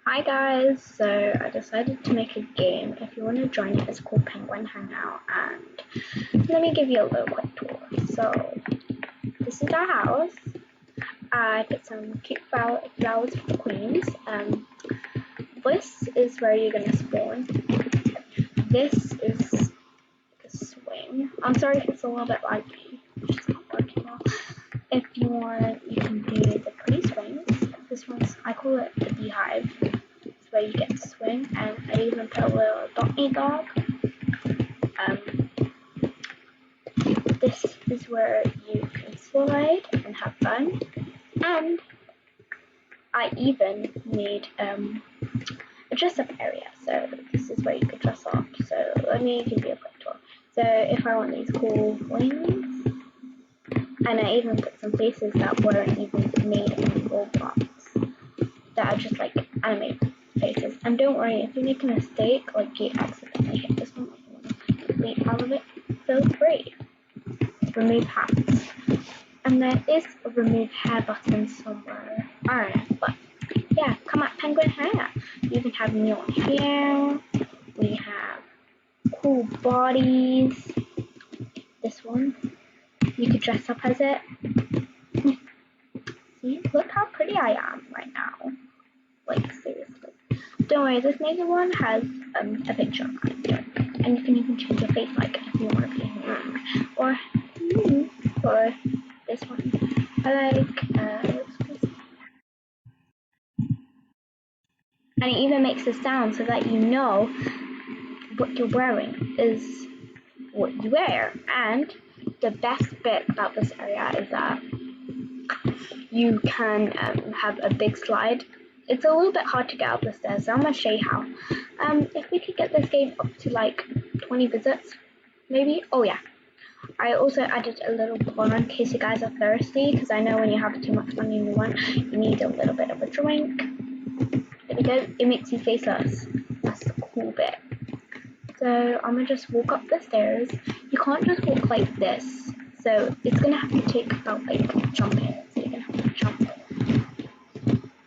Hi guys, so I decided to make a game. If you want to join it, it's called Penguin Hangout, and let me give you a little quick tour. So this is our house. I did some cute flowers for the queens. This is where you're gonna spawn. This is the swing. I'm sorry if it's a little bit laggy. It's just not working well. If you want, you can do the pretty swings. This one's, I call it the beehive. Where you get to swing, and I even put a little doggy dog. This is where you can slide and have fun, and I even made a dress-up area. So this is where you could dress up. So let me give you a quick tour. So if I want these cool wings, and I even put some faces that weren't even made in Roblox, that are just like animated faces. And don't worry, if you make a mistake, like you accidentally hit this one, like you want to delete all of it, feel free. Remove hats. And there is a remove hair button somewhere. Alright, but yeah, come at Penguin Hair. You even have neon hair. We have cool bodies. This one, you could dress up as it. See, look how pretty I am right now. Like, seriously. Don't worry, this naked one has a picture on it. And you can even change your face, like, if you want to be or this one. I like, and it even makes a sound so that you know what you're wearing is what you wear. And the best bit about this area is that you can have a big slide. It's a little bit hard to get up the stairs, so I'm going to show you how. If we could get this game up to like 20 visits, maybe. Oh yeah, I also added a little bar in case you guys are thirsty, because I know when you have too much money in your one, you need a little bit of a drink. Because it makes you faceless. That's the cool bit. So I'm going to just walk up the stairs. You can't just walk like this, so it's going to have to take about like jumping. So you're going to have to jump.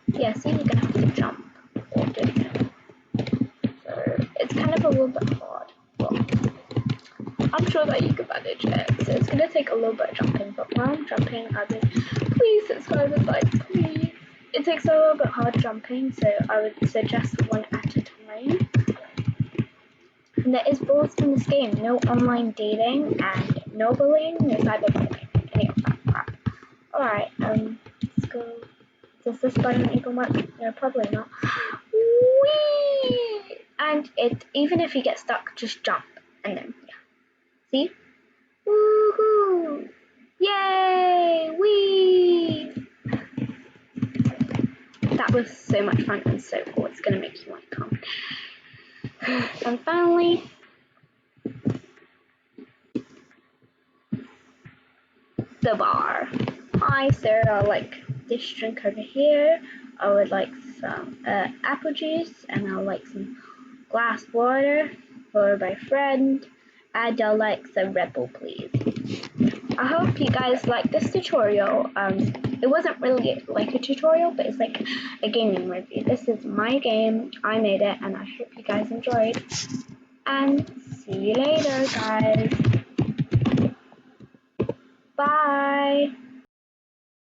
Yeah, see, you're going to have to jump or do it. So it's kind of a little bit hard, but I'm sure that you can manage it. So it's going to take a little bit of jumping, but while I'm jumping, I would please subscribe and like, please. It takes a little bit hard jumping, so I would suggest one at a time. And there is rules in this game: no online dating and no bullying, no cyberbullying, any of that crap. Alright, let's go. Does this button even work? No, probably not. Whee! And even if you get stuck, just jump and then yeah. See? Woohoo! Yay! Whee! That was so much fun and so cool. It's gonna make you want to come. And finally, the bar. Hi, sir. I like this drink over here. I would like some apple juice, and I would like some glass water for my friend. And I'd like some Red Bull, please. I hope you guys like this tutorial. It wasn't really like a tutorial, but it's like a gaming review. This is my game. I made it, and I hope you guys enjoyed. And see you later, guys. Bye.